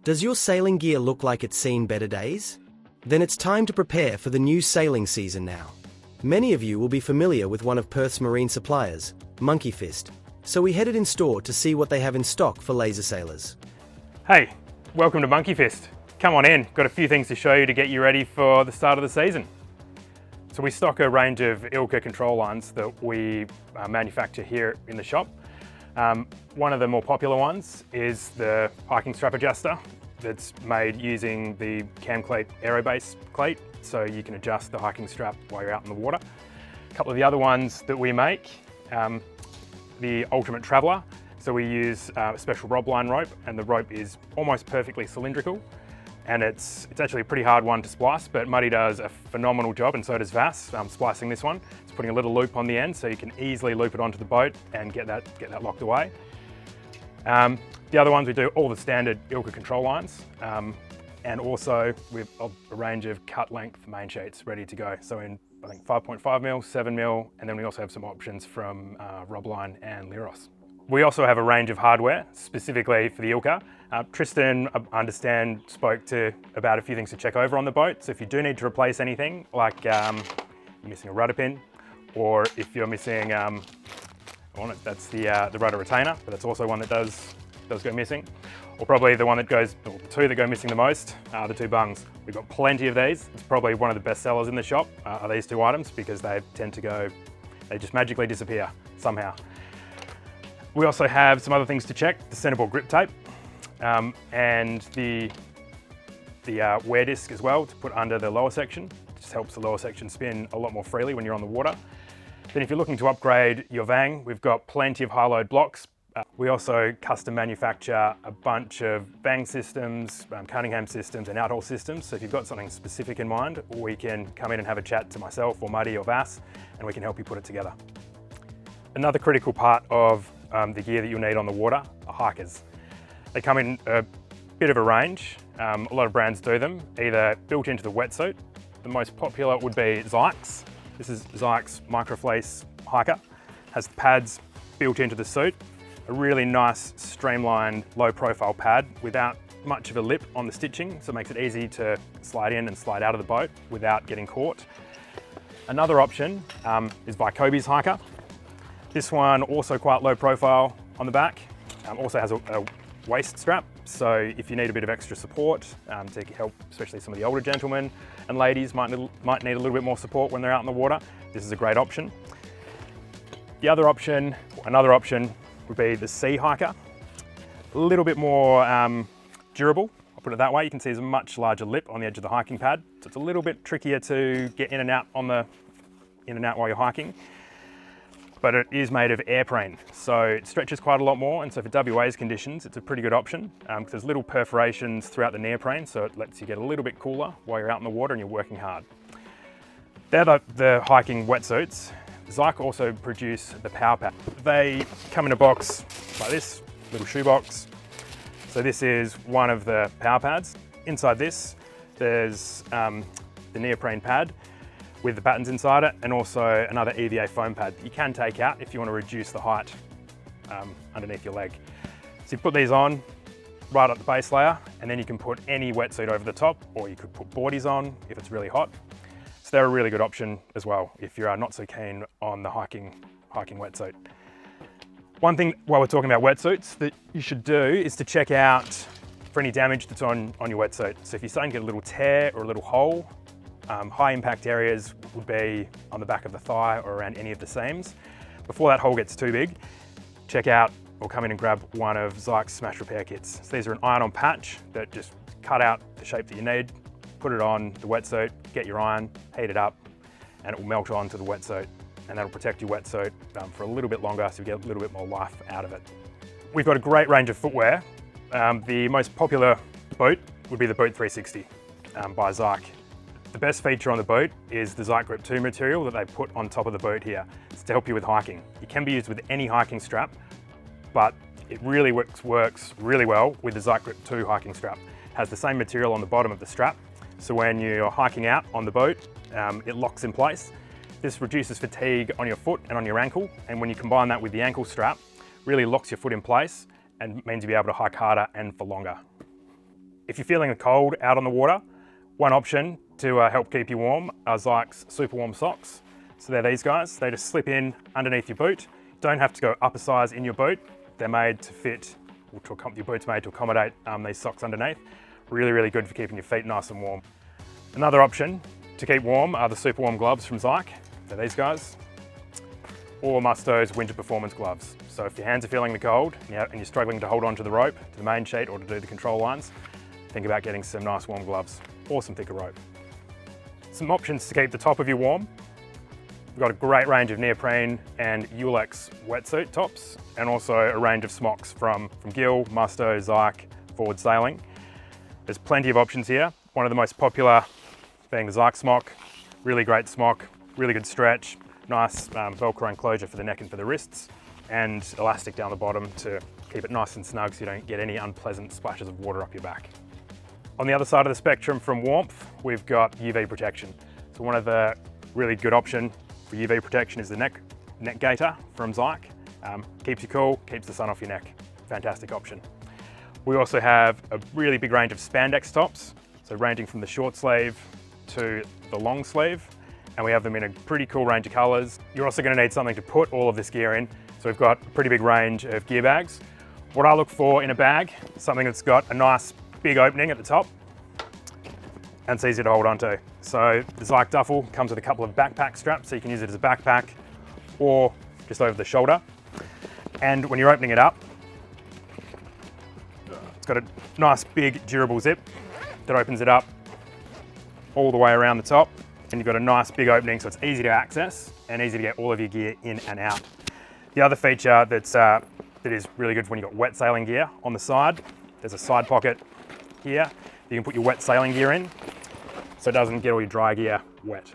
Does your sailing gear look like it's seen better days? Then it's time to prepare for the new sailing season now. Many of you will be familiar with one of Perth's marine suppliers, Monkey Fist, so we headed in store to see what they have in stock for laser sailors. Hey, welcome to Monkey Fist. Come on in, got a few things to show you to get you ready for the start of the season. So we stock a range of Ilka control lines that we manufacture here in the shop. One of the more popular ones is the hiking strap adjuster that's made using the Camclate Aerobase cleat, so you can adjust the hiking strap while you're out in the water. A couple of the other ones that we make, the Ultimate Traveller. So we use a special Robline rope, and the rope is almost perfectly cylindrical, and it's actually a pretty hard one to splice, but Muddy does a phenomenal job, and so does Vass, splicing this one. It's putting a little loop on the end so you can easily loop it onto the boat and get that locked away. The other ones, we do all the standard Ilka control lines, and also with a range of cut length main sheets ready to go. So in, I think, 5.5mm, 7mm, and then we also have some options from Robline and Leros. We also have a range of hardware specifically for the Ilka. Tristan, I understand, spoke about a few things to check over on the boat. So if you do need to replace anything, like you're missing a rudder pin, or if you're missing, that's the rudder retainer, but that's also one that does go missing. Or probably the one that goes, or the two that go missing the most, the two bungs. We've got plenty of these. It's probably one of the best sellers in the shop, are these two items, because they tend to go, they just magically disappear somehow. We also have some other things to check, the centerboard grip tape, and the wear disc as well to put under the lower section. It just helps the lower section spin a lot more freely when you're on the water. Then if you're looking to upgrade your Vang, we've got plenty of high load blocks. We also custom manufacture a bunch of Vang systems, Cunningham systems and Outhall systems. So if you've got something specific in mind, we can come in and have a chat to myself or Muddy or Vass, and we can help you put it together. Another critical part of the gear that you'll need on the water are hikers. They come in a bit of a range. A lot of brands do them, either built into the wetsuit. The most popular would be Zyke's. This is Zyke's Microfleece hiker. Has the pads built into the suit. A really nice, streamlined, low profile pad without much of a lip on the stitching, so it makes it easy to slide in and slide out of the boat without getting caught. Another option is Vycobi's hiker. This one also quite low profile on the back, also has a waist strap, so if you need a bit of extra support to help, especially some of the older gentlemen and ladies might need a little bit more support when they're out in the water, this is a great option. Another option would be the Sea Hiker. A little bit more durable, I'll put it that way. You can see there's a much larger lip on the edge of the hiking pad, so it's a little bit trickier to get in and out while you're hiking. But it is made of airprane, so it stretches quite a lot more, and so for WA's conditions, it's a pretty good option, because there's little perforations throughout the neoprene, so it lets you get a little bit cooler while you're out in the water and you're working hard. They're the hiking wetsuits. Zyke also produce the Power Pad. They come in a box like this, little shoebox. So this is one of the Power Pads. Inside this, there's the neoprene pad with the buttons inside it, and also another EVA foam pad that you can take out if you want to reduce the height underneath your leg. So you put these on right at the base layer, and then you can put any wetsuit over the top, or you could put boardies on if it's really hot. So they're a really good option as well if you're not so keen on the hiking wetsuit. One thing while we're talking about wetsuits that you should do is to check out for any damage that's on your wetsuit. So if you're starting to get a little tear or a little hole, high impact areas would be on the back of the thigh or around any of the seams. Before that hole gets too big, check out or come in and grab one of Zyke's Smash Repair kits. So these are an iron-on patch that just cut out the shape that you need, put it on the wetsuit, get your iron, heat it up, and it will melt onto the wetsuit, and that'll protect your wetsuit for a little bit longer, so you get a little bit more life out of it. We've got a great range of footwear. The most popular boot would be the Boot 360 by Zyke. The best feature on the boat is the Zyke Grip 2 material that they put on top of the boat here. It's to help you with hiking. It can be used with any hiking strap, but it really works really well with the Zyke Grip 2 hiking strap. It has the same material on the bottom of the strap, so when you're hiking out on the boat, it locks in place. This reduces fatigue on your foot and on your ankle, and when you combine that with the ankle strap, really locks your foot in place and means you'll be able to hike harder and for longer. If you're feeling the cold out on the water, one option to help keep you warm are Zyke's Super Warm socks. So they're these guys. They just slip in underneath your boot. You don't have to go up a size in your boot. They're made to fit, your boot's made to accommodate these socks underneath. Really, really good for keeping your feet nice and warm. Another option to keep warm are the Super Warm gloves from Zyke. They're these guys. Or Musto's winter performance gloves. So if your hands are feeling the cold and you're struggling to hold on to the rope, to the main sheet or to do the control lines, think about getting some nice warm gloves or some thicker rope. Some options to keep the top of you warm. We've got a great range of neoprene and Ulex wetsuit tops, and also a range of smocks from Gill, Musto, Zyke, Forward Sailing. There's plenty of options here. One of the most popular being the Zyke smock. Really great smock, really good stretch, nice Velcro enclosure for the neck and for the wrists, and elastic down the bottom to keep it nice and snug so you don't get any unpleasant splashes of water up your back. On the other side of the spectrum from warmth, we've got UV protection. So one of the really good option for UV protection is the neck gaiter from Zyke. Keeps you cool, keeps the sun off your neck. Fantastic option. We also have a really big range of spandex tops, so ranging from the short sleeve to the long sleeve, and we have them in a pretty cool range of colours. You're also going to need something to put all of this gear in, so we've got a pretty big range of gear bags. What I look for in a bag, something that's got a nice big opening at the top and it's easy to hold on to. So the Zyke duffel comes with a couple of backpack straps, so you can use it as a backpack or just over the shoulder. And when you're opening it up, it's got a nice big durable zip that opens it up all the way around the top, and you've got a nice big opening, so it's easy to access and easy to get all of your gear in and out. The other feature that is really good for when you've got wet sailing gear on the side, there's a side pocket here. You can put your wet sailing gear in so it doesn't get all your dry gear wet.